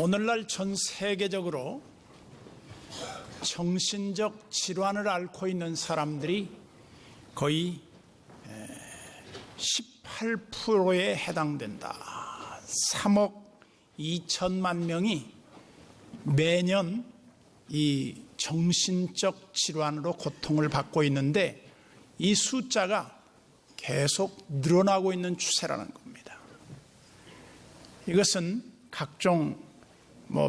오늘날 전 세계적으로 정신적 질환을 앓고 있는 사람들이 거의 18%에 해당된다. 3억 2천만 명이 매년 이 정신적 질환으로 고통을 받고 있는데 이 숫자가 계속 늘어나고 있는 추세라는 겁니다. 이것은 각종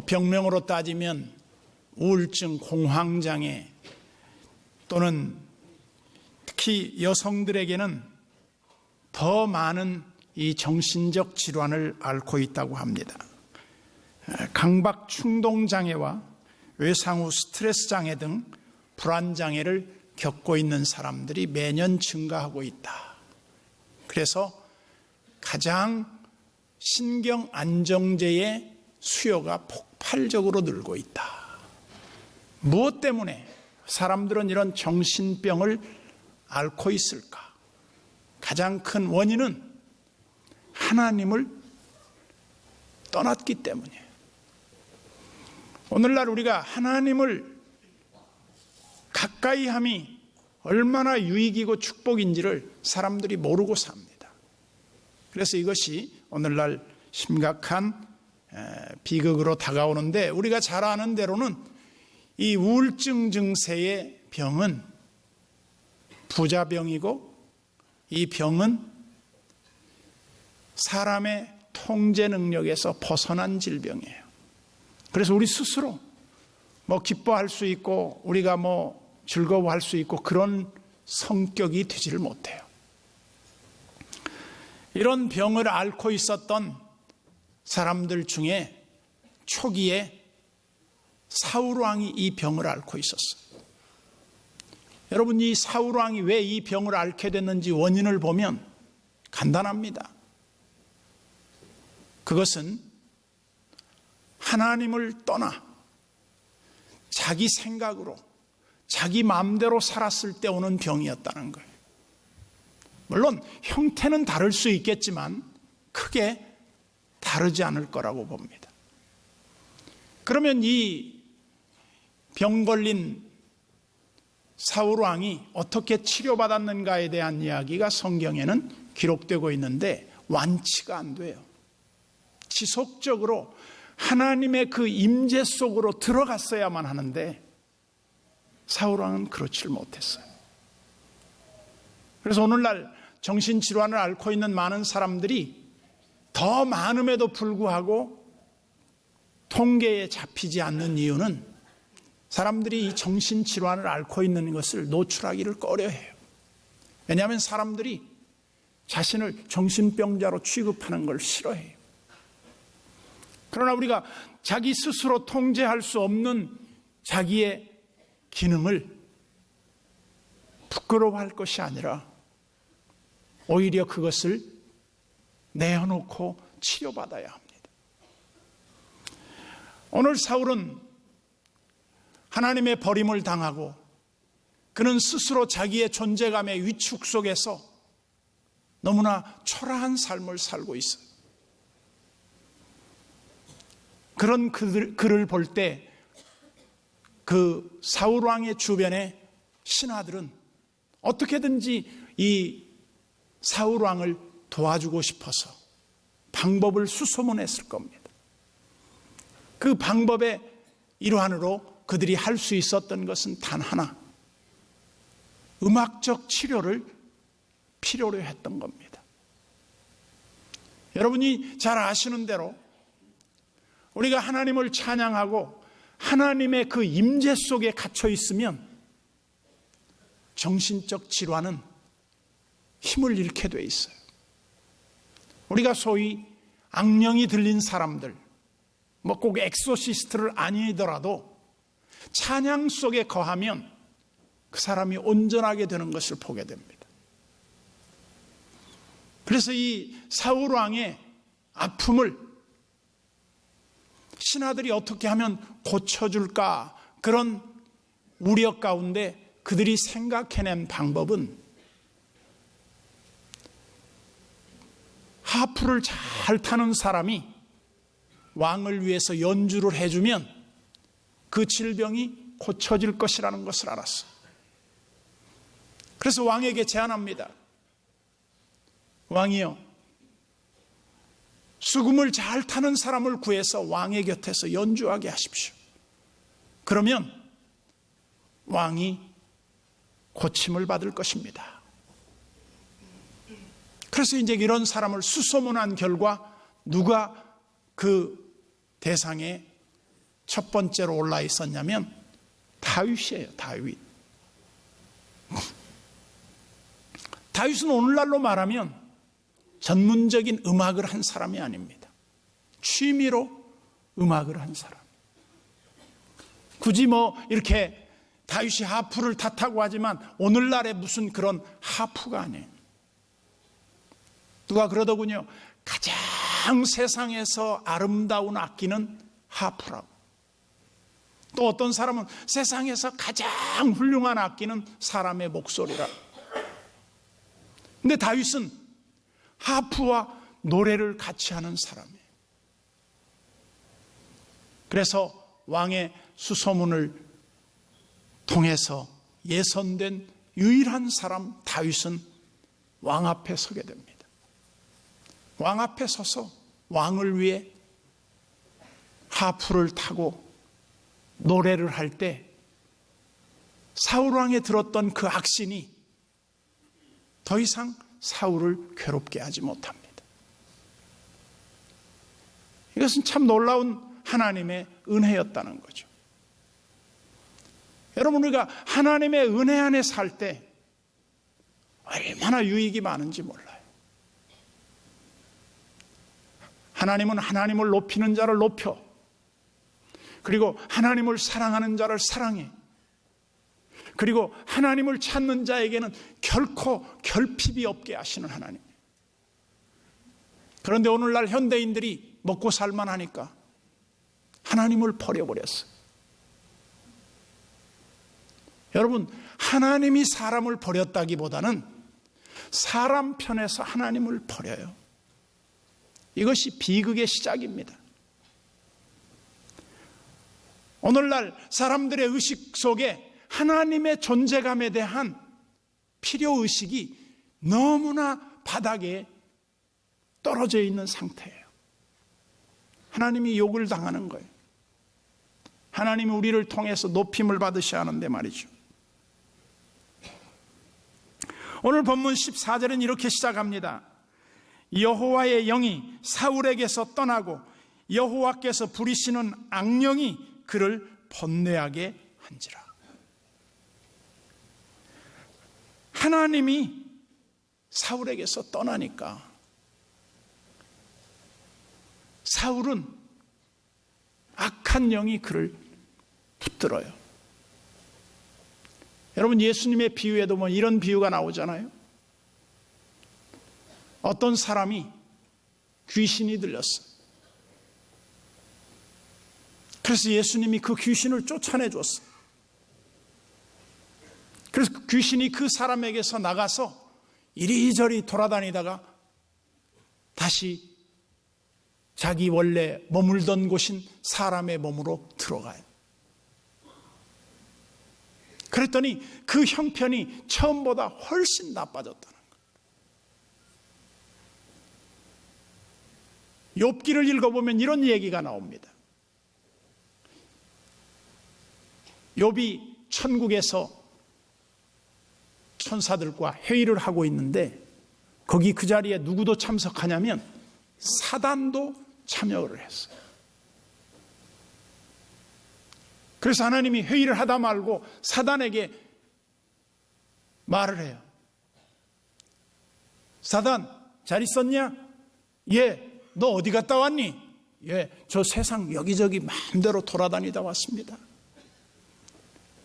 병명으로 따지면 우울증, 공황장애 또는 특히 여성들에게는 더 많은 이 정신적 질환을 앓고 있다고 합니다. 강박 충동 장애와 외상 후 스트레스 장애 등 불안 장애를 겪고 있는 사람들이 매년 증가하고 있다. 그래서 가장 신경 안정제의 수요가 폭발적으로 늘고 있다. 무엇 때문에 사람들은 이런 정신병을 앓고 있을까? 가장 큰 원인은 하나님을 떠났기 때문이에요. 오늘날 우리가 하나님을 가까이 함이 얼마나 유익이고 축복인지를 사람들이 모르고 삽니다. 그래서 이것이 오늘날 심각한 비극으로 다가오는데, 우리가 잘 아는 대로는 이 우울증 증세의 병은 부자병이고 이 병은 사람의 통제 능력에서 벗어난 질병이에요. 그래서 우리 스스로 기뻐할 수 있고 우리가 즐거워할 수 있고 그런 성격이 되지를 못해요. 이런 병을 앓고 있었던 사람들 중에 초기에 사울왕이 이 병을 앓고 있었어요. 여러분, 이 사울왕이 왜 이 병을 앓게 됐는지 원인을 보면 간단합니다. 그것은 하나님을 떠나 자기 생각으로 자기 마음대로 살았을 때 오는 병이었다는 거예요. 물론 형태는 다를 수 있겠지만 크게 다르지 않을 거라고 봅니다. 그러면 이 병 걸린 사울왕이 어떻게 치료받았는가에 대한 이야기가 성경에는 기록되고 있는데 완치가 안 돼요. 지속적으로 하나님의 그 임재 속으로 들어갔어야만 하는데 사울왕은 그렇지를 못했어요. 그래서 오늘날 정신질환을 앓고 있는 많은 사람들이 더 많음에도 불구하고 통계에 잡히지 않는 이유는 사람들이 이 정신질환을 앓고 있는 것을 노출하기를 꺼려해요. 왜냐하면 사람들이 자신을 정신병자로 취급하는 걸 싫어해요. 그러나 우리가 자기 스스로 통제할 수 없는 자기의 기능을 부끄러워할 것이 아니라 오히려 그것을 내어놓고 치료받아야 합니다. 오늘 사울은 하나님의 버림을 당하고 그는 스스로 자기의 존재감의 위축 속에서 너무나 초라한 삶을 살고 있어요. 그런 그를 볼 때 그 사울왕의 주변의 신하들은 어떻게든지 이 사울왕을 도와주고 싶어서 방법을 수소문했을 겁니다. 그 방법의 일환으로 그들이 할 수 있었던 것은 단 하나, 음악적 치료를 필요로 했던 겁니다. 여러분이 잘 아시는 대로 우리가 하나님을 찬양하고 하나님의 그 임재 속에 갇혀 있으면 정신적 질환은 힘을 잃게 돼 있어요. 우리가 소위 악령이 들린 사람들, 꼭 엑소시스트를 아니더라도 찬양 속에 거하면 그 사람이 온전하게 되는 것을 보게 됩니다. 그래서 이 사울왕의 아픔을 신하들이 어떻게 하면 고쳐줄까, 그런 우려 가운데 그들이 생각해낸 방법은 하프를 잘 타는 사람이 왕을 위해서 연주를 해주면 그 질병이 고쳐질 것이라는 것을 알았어. 그래서 왕에게 제안합니다. 왕이요, 수금을 잘 타는 사람을 구해서 왕의 곁에서 연주하게 하십시오. 그러면 왕이 고침을 받을 것입니다. 그래서 이제 이런 사람을 수소문한 결과 누가 그 대상에 첫 번째로 올라 있었냐면 다윗이에요. 다윗은 오늘날로 말하면 전문적인 음악을 한 사람이 아닙니다. 취미로 음악을 한 사람. 굳이 이렇게 다윗이 하프를 탔다고 하지만 오늘날에 무슨 그런 하프가 아니에요. 누가 그러더군요. 가장 세상에서 아름다운 악기는 하프라고. 또 어떤 사람은 세상에서 가장 훌륭한 악기는 사람의 목소리라고. 근데 다윗은 하프와 노래를 같이 하는 사람이에요. 그래서 왕의 수소문을 통해서 예선된 유일한 사람 다윗은 왕 앞에 서게 됩니다. 왕 앞에 서서 왕을 위해 하프를 타고 노래를 할 때 사울왕에 들었던 그 악신이 더 이상 사울을 괴롭게 하지 못합니다. 이것은 참 놀라운 하나님의 은혜였다는 거죠. 여러분, 우리가 하나님의 은혜 안에 살 때 얼마나 유익이 많은지 몰라요. 하나님은 하나님을 높이는 자를 높여, 그리고 하나님을 사랑하는 자를 사랑해, 그리고 하나님을 찾는 자에게는 결코 결핍이 없게 하시는 하나님. 그런데 오늘날 현대인들이 먹고 살만하니까 하나님을 버려버렸어요. 여러분, 하나님이 사람을 버렸다기보다는 사람 편에서 하나님을 버려요. 이것이 비극의 시작입니다. 오늘날 사람들의 의식 속에 하나님의 존재감에 대한 필요의식이 너무나 바닥에 떨어져 있는 상태예요. 하나님이 욕을 당하는 거예요. 하나님이 우리를 통해서 높임을 받으셔야 하는데 말이죠. 오늘 본문 14절은 이렇게 시작합니다. 여호와의 영이 사울에게서 떠나고 여호와께서 부리시는 악령이 그를 번뇌하게 한지라. 하나님이 사울에게서 떠나니까 사울은 악한 영이 그를 붙들어요. 여러분, 예수님의 비유에도 이런 비유가 나오잖아요. 어떤 사람이 귀신이 들렸어. 그래서 예수님이 그 귀신을 쫓아내 줬어. 그래서 그 귀신이 그 사람에게서 나가서 이리저리 돌아다니다가 다시 자기 원래 머물던 곳인 사람의 몸으로 들어가요. 그랬더니 그 형편이 처음보다 훨씬 나빠졌다는 거예요. 욥기를 읽어보면 이런 얘기가 나옵니다. 욥이 천국에서 천사들과 회의를 하고 있는데 거기 그 자리에 누구도 참석하냐면 사단도 참여를 했어요. 그래서 하나님이 회의를 하다 말고 사단에게 말을 해요. 사단, 잘 있었냐? 예. 너 어디 갔다 왔니? 예. 저 세상 여기저기 마음대로 돌아다니다 왔습니다.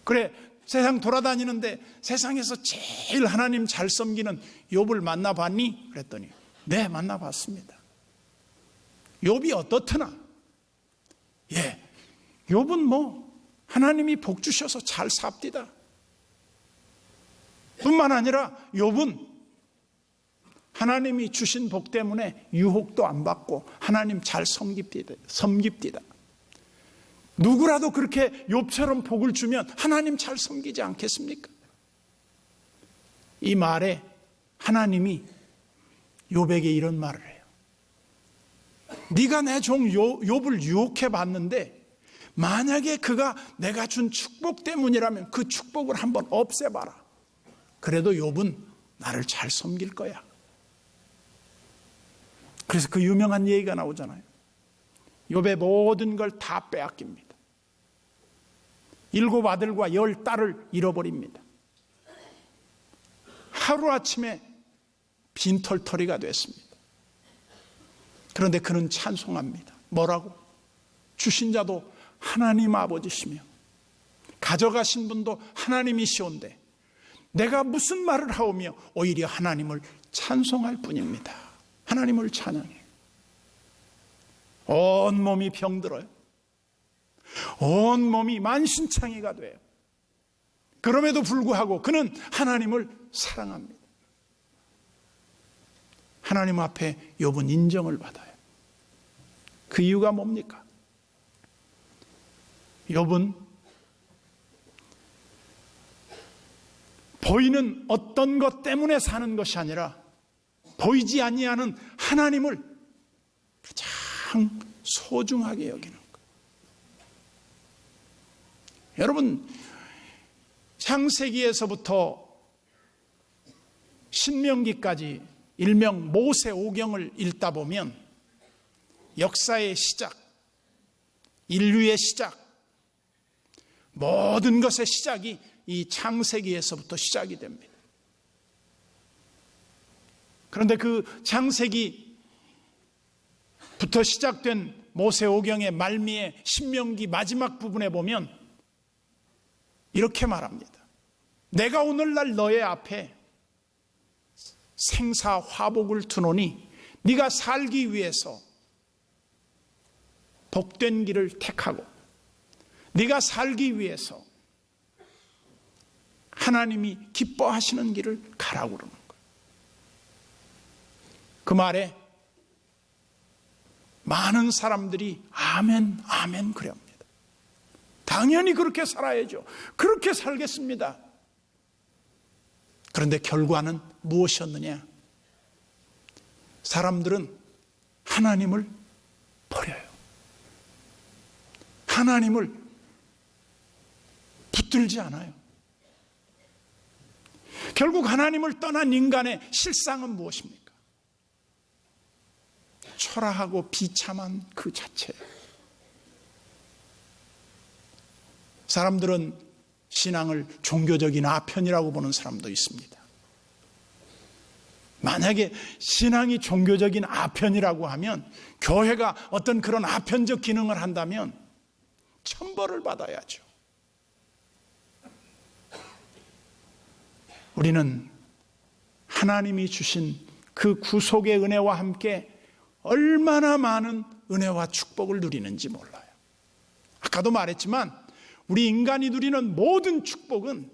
그래, 세상 돌아다니는데 세상에서 제일 하나님 잘 섬기는 욥을 만나봤니? 그랬더니 네, 만나봤습니다. 욥이 어떻더나? 예, 욥은 하나님이 복 주셔서 잘 삽디다. 뿐만 아니라 욥은 하나님이 주신 복 때문에 유혹도 안 받고 하나님 잘 섬깁디다. 누구라도 그렇게 욥처럼 복을 주면 하나님 잘 섬기지 않겠습니까? 이 말에 하나님이 욥에게 이런 말을 해요. 네가 내 종 욥을 유혹해 봤는데 만약에 그가 내가 준 축복 때문이라면 그 축복을 한번 없애봐라. 그래도 욥은 나를 잘 섬길 거야. 그래서 그 유명한 얘기가 나오잖아요. 욥의 모든 걸 다 빼앗깁니다. 7 아들과 10 딸을 잃어버립니다. 하루아침에 빈털터리가 됐습니다. 그런데 그는 찬송합니다. 뭐라고? 주신 자도 하나님 아버지시며 가져가신 분도 하나님이시온데 내가 무슨 말을 하오며 오히려 하나님을 찬송할 뿐입니다. 하나님을 찬양해. 온 몸이 병들어요. 온 몸이 만신창이가 돼요. 그럼에도 불구하고 그는 하나님을 사랑합니다. 하나님 앞에 욥은 인정을 받아요. 그 이유가 뭡니까? 욥은 보이는 어떤 것 때문에 사는 것이 아니라 보이지 아니하는 하나님을 가장 소중하게 여기는 것. 여러분, 창세기에서부터 신명기까지 일명 모세오경을 읽다 보면 역사의 시작, 인류의 시작, 모든 것의 시작이 이 창세기에서부터 시작이 됩니다. 그런데 그 창세기부터 시작된 모세오경의 말미에 신명기 마지막 부분에 보면 이렇게 말합니다. 내가 오늘날 너의 앞에 생사화복을 두노니 네가 살기 위해서 복된 길을 택하고 네가 살기 위해서 하나님이 기뻐하시는 길을 가라고 그러는 거예요. 그 말에 많은 사람들이 아멘, 아멘 그래 합니다. 당연히 그렇게 살아야죠. 그렇게 살겠습니다. 그런데 결과는 무엇이었느냐? 사람들은 하나님을 버려요. 하나님을 붙들지 않아요. 결국 하나님을 떠난 인간의 실상은 무엇입니까? 초라하고 비참한 그 자체예요. 사람들은 신앙을 종교적인 아편이라고 보는 사람도 있습니다. 만약에 신앙이 종교적인 아편이라고 하면, 교회가 어떤 그런 아편적 기능을 한다면 천벌을 받아야죠. 우리는 하나님이 주신 그 구속의 은혜와 함께 얼마나 많은 은혜와 축복을 누리는지 몰라요. 아까도 말했지만 우리 인간이 누리는 모든 축복은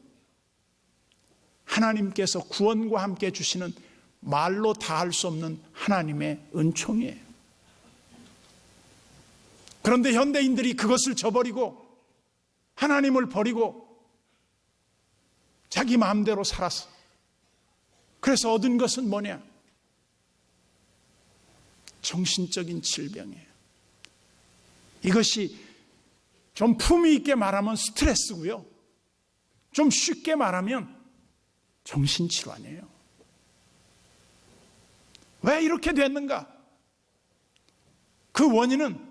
하나님께서 구원과 함께 주시는 말로 다 할 수 없는 하나님의 은총이에요. 그런데 현대인들이 그것을 저버리고 하나님을 버리고 자기 마음대로 살았어. 그래서 얻은 것은 뭐냐? 정신적인 질병이에요. 이것이 좀 품위 있게 말하면 스트레스고요. 좀 쉽게 말하면 정신질환이에요. 왜 이렇게 됐는가? 그 원인은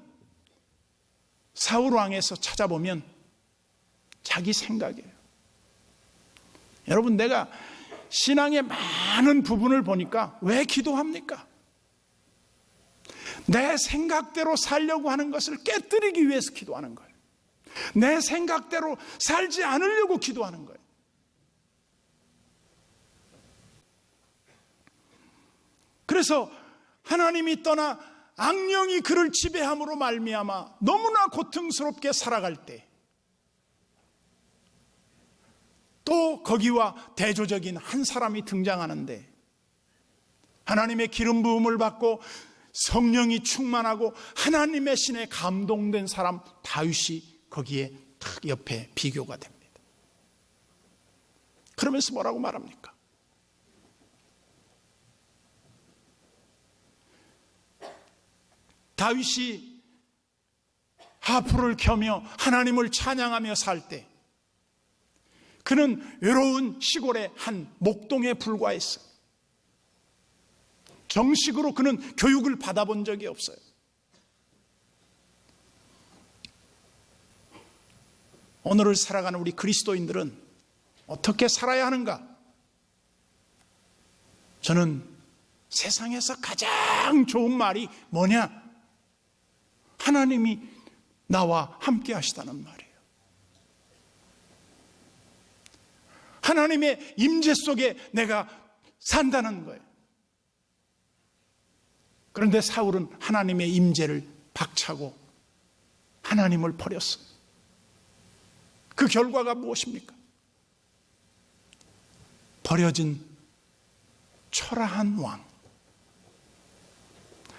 사울왕에서 찾아보면 자기 생각이에요. 여러분, 내가 신앙의 많은 부분을 보니까 왜 기도합니까? 내 생각대로 살려고 하는 것을 깨뜨리기 위해서 기도하는 거예요. 내 생각대로 살지 않으려고 기도하는 거예요. 그래서 하나님이 떠나 악령이 그를 지배함으로 말미암아 너무나 고통스럽게 살아갈 때, 또 거기와 대조적인 한 사람이 등장하는데 하나님의 기름 부음을 받고 성령이 충만하고 하나님의 신에 감동된 사람 다윗이 거기에 딱 옆에 비교가 됩니다. 그러면서 뭐라고 말합니까? 다윗이 하프를 켜며 하나님을 찬양하며 살 때 그는 외로운 시골의 한 목동에 불과했어요. 정식으로 그는 교육을 받아본 적이 없어요. 오늘을 살아가는 우리 그리스도인들은 어떻게 살아야 하는가? 저는 세상에서 가장 좋은 말이 뭐냐? 하나님이 나와 함께 하시다는 말이에요. 하나님의 임재 속에 내가 산다는 거예요. 그런데 사울은 하나님의 임재를 박차고 하나님을 버렸어요. 그 결과가 무엇입니까? 버려진 초라한 왕,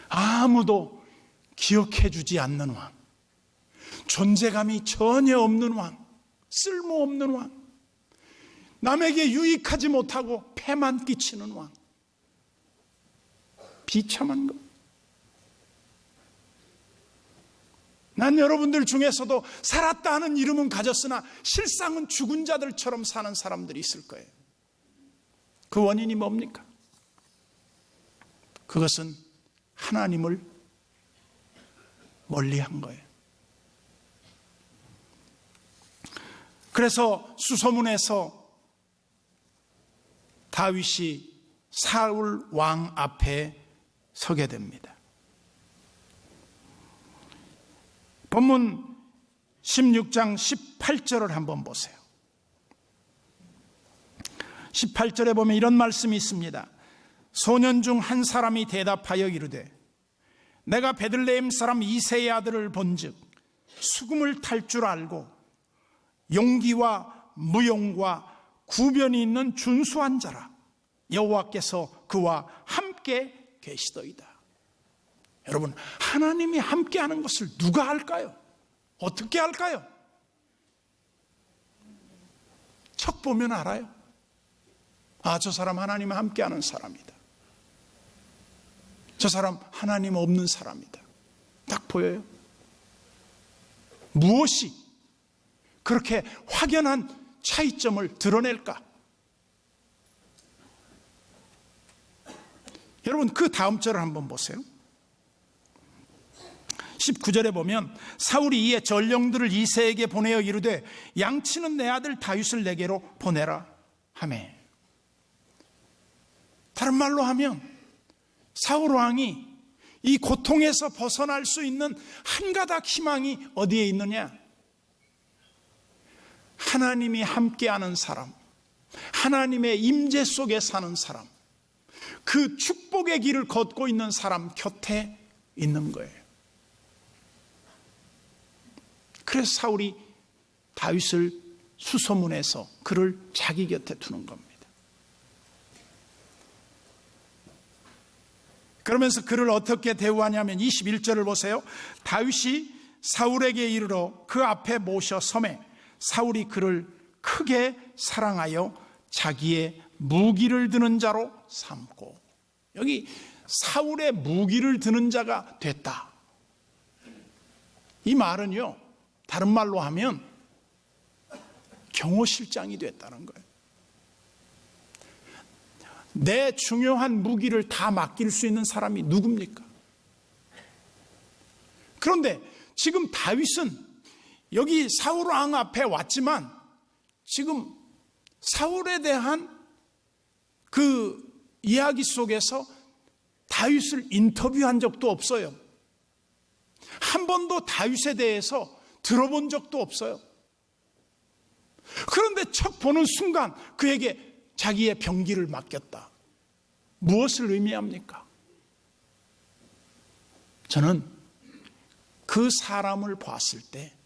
아무도 기억해 주지 않는 왕, 존재감이 전혀 없는 왕, 쓸모없는 왕, 남에게 유익하지 못하고 폐만 끼치는 왕, 비참한 것. 난 여러분들 중에서도 살았다 하는 이름은 가졌으나 실상은 죽은 자들처럼 사는 사람들이 있을 거예요. 그 원인이 뭡니까? 그것은 하나님을 멀리한 거예요. 그래서 수소문에서 다윗이 사울 왕 앞에 서게 됩니다. 본문 16장 18절을 한번 보세요. 18절에 보면 이런 말씀이 있습니다. 소년 중 한 사람이 대답하여 이르되 내가 베들레헴 사람 이새의 아들을 본즉 수금을 탈 줄 알고 용기와 무용과 구변이 있는 준수한 자라. 여호와께서 그와 함께 계시더이다. 여러분, 하나님이 함께하는 것을 누가 할까요? 어떻게 할까요? 척 보면 알아요. 아, 저 사람 하나님 함께하는 사람이다. 저 사람 하나님 없는 사람이다. 딱 보여요. 무엇이 그렇게 확연한 차이점을 드러낼까? 여러분, 그 다음 절을 한번 보세요. 19절에 보면 사울이 이에 전령들을 이새에게 보내어 이르되 양치는 내 아들 다윗을 내게로 보내라 하매. 다른 말로 하면 사울 왕이 이 고통에서 벗어날 수 있는 한 가닥 희망이 어디에 있느냐? 하나님이 함께하는 사람, 하나님의 임재 속에 사는 사람, 그 축복의 길을 걷고 있는 사람 곁에 있는 거예요. 그래서 사울이 다윗을 수소문해서 그를 자기 곁에 두는 겁니다. 그러면서 그를 어떻게 대우하냐면 21절을 보세요. 다윗이 사울에게 이르러 그 앞에 모셔 서매 사울이 그를 크게 사랑하여 자기의 무기를 드는 자로 삼고. 여기 사울의 무기를 드는 자가 됐다. 이 말은요, 다른 말로 하면 경호실장이 됐다는 거예요. 내 중요한 무기를 다 맡길 수 있는 사람이 누굽니까? 그런데 지금 다윗은 여기 사울 왕 앞에 왔지만 지금 사울에 대한 그 이야기 속에서 다윗을 인터뷰한 적도 없어요. 한 번도 다윗에 대해서 들어본 적도 없어요. 그런데 척 보는 순간 그에게 자기의 병기를 맡겼다. 무엇을 의미합니까? 저는 그 사람을 봤을 때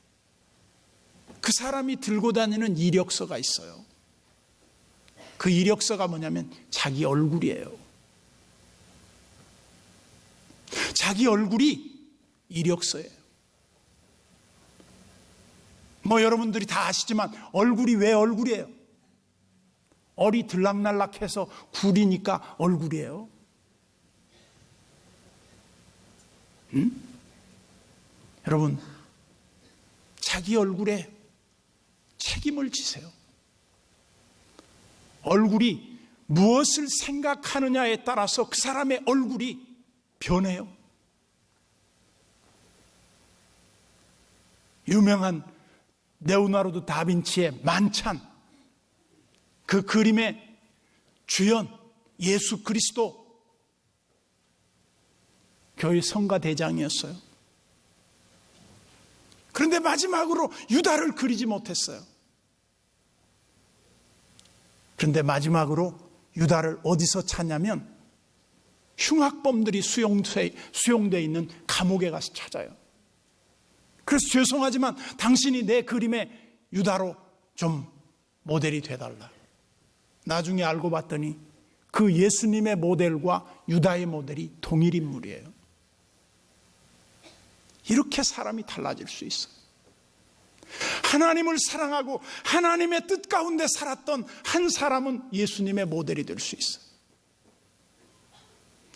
그 사람이 들고 다니는 이력서가 있어요. 그 이력서가 뭐냐면 자기 얼굴이에요. 자기 얼굴이 이력서예요. 뭐 여러분들이 다 아시지만 얼굴이 왜 얼굴이에요? 얼이 들락날락해서 구리니까 얼굴이에요. 여러분, 자기 얼굴에 책임을 지세요. 얼굴이 무엇을 생각하느냐에 따라서 그 사람의 얼굴이 변해요. 유명한 레오나르도 다빈치의 만찬, 그 그림의 주연 예수 그리스도, 교회 성가대장이었어요. 그런데 마지막으로 유다를 그리지 못했어요. 그런데 마지막으로 유다를 어디서 찾냐면 흉악범들이 수용되어 있는 감옥에 가서 찾아요. 그래서 죄송하지만 당신이 내 그림의 유다로 좀 모델이 돼달라. 나중에 알고 봤더니 그 예수님의 모델과 유다의 모델이 동일 인물이에요. 이렇게 사람이 달라질 수 있어요. 하나님을 사랑하고 하나님의 뜻 가운데 살았던 한 사람은 예수님의 모델이 될 수 있어요.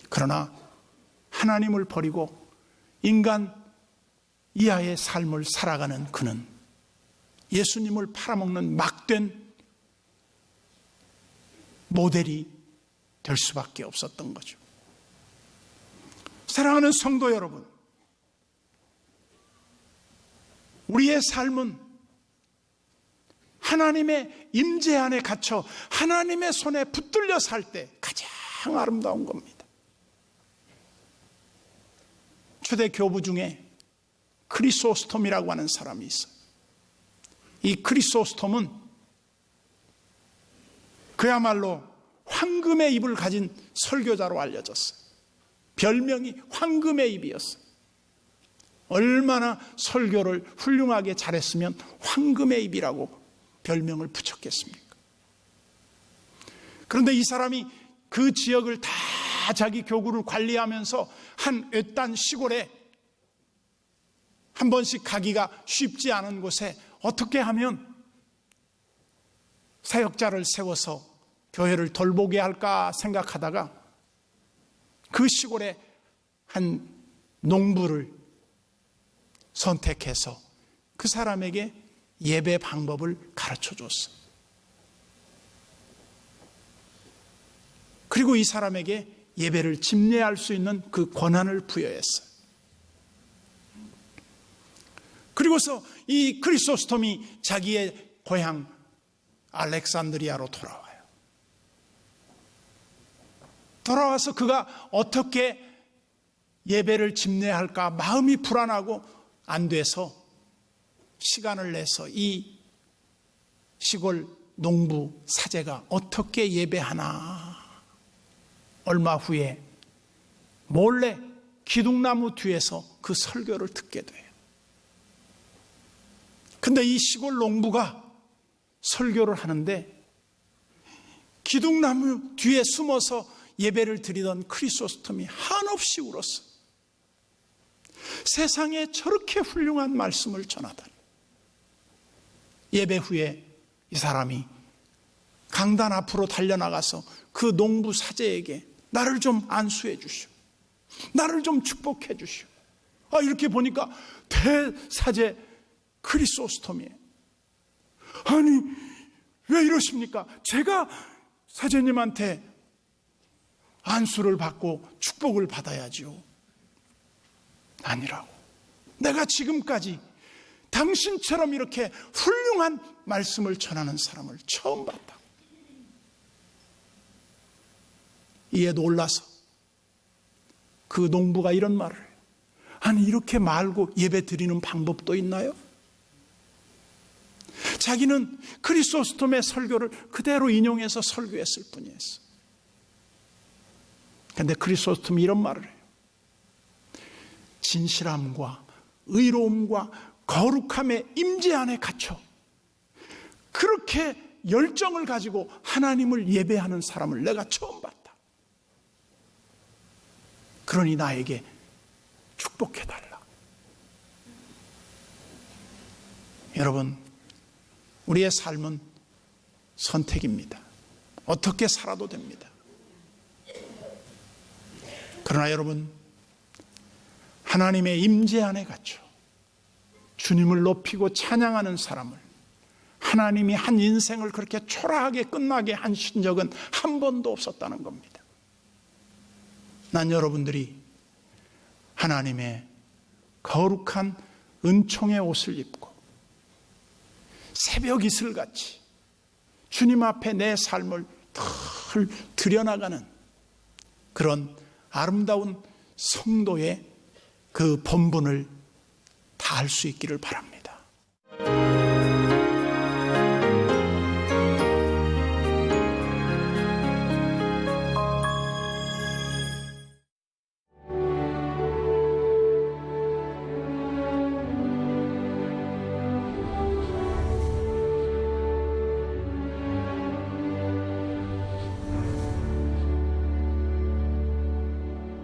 그러나 하나님을 버리고 인간 이하의 삶을 살아가는 그는 예수님을 팔아먹는 막된 모델이 될 수밖에 없었던 거죠. 사랑하는 성도 여러분, 우리의 삶은 하나님의 임재 안에 갇혀 하나님의 손에 붙들려 살 때 가장 아름다운 겁니다. 초대 교부 중에 크리소스톰이라고 하는 사람이 있어요. 이 크리소스톰은 그야말로 황금의 입을 가진 설교자로 알려졌어요. 별명이 황금의 입이었어요. 얼마나 설교를 훌륭하게 잘했으면 황금의 입이라고 별명을 붙였겠습니까? 그런데 이 사람이 그 지역을 다 자기 교구를 관리하면서 한 외딴 시골에 한 번씩 가기가 쉽지 않은 곳에 어떻게 하면 사역자를 세워서 교회를 돌보게 할까 생각하다가 그 시골에 한 농부를 선택해서 그 사람에게 예배 방법을 가르쳐 줬어요. 그리고 이 사람에게 예배를 집례할 수 있는 그 권한을 부여했어요. 그리고서 이 크리소스톰이 자기의 고향 알렉산드리아로 돌아와요. 돌아와서 그가 어떻게 예배를 집례할까 마음이 불안하고 안 돼서 시간을 내서 이 시골 농부 사제가 어떻게 예배하나 얼마 후에 몰래 기둥나무 뒤에서 그 설교를 듣게 돼요. 근데 이 시골 농부가 설교를 하는데 기둥나무 뒤에 숨어서 예배를 드리던 크리소스톰이 한없이 울었어. 세상에 저렇게 훌륭한 말씀을 전하다니. 예배 후에 이 사람이 강단 앞으로 달려나가서 그 농부 사제에게 나를 좀 안수해 주시오. 나를 좀 축복해 주시오. 이렇게 보니까 대사제 크리소스톰이에요. 아니 왜 이러십니까? 제가 사제님한테 안수를 받고 축복을 받아야죠. 아니라고. 내가 지금까지 당신처럼 이렇게 훌륭한 말씀을 전하는 사람을 처음 봤다. 이에 놀라서 그 농부가 이런 말을 해요. 아니 이렇게 말고 예배 드리는 방법도 있나요? 자기는 크리소스톰의 설교를 그대로 인용해서 설교했을 뿐이었어. 그런데 크리소스톰이 이런 말을 해요. 진실함과 의로움과 거룩함의 임재 안에 갇혀 그렇게 열정을 가지고 하나님을 예배하는 사람을 내가 처음 봤다. 그러니 나에게 축복해달라. 여러분, 우리의 삶은 선택입니다. 어떻게 살아도 됩니다. 그러나 여러분, 하나님의 임재 안에 갇혀 주님을 높이고 찬양하는 사람을, 하나님이 한 인생을 그렇게 초라하게 끝나게 하신 적은 한 번도 없었다는 겁니다. 난 여러분들이 하나님의 거룩한 은총의 옷을 입고 새벽 이슬같이 주님 앞에 내 삶을 늘 들여나가는 그런 아름다운 성도의 그 본분을 다할 수 있기를 바랍니다.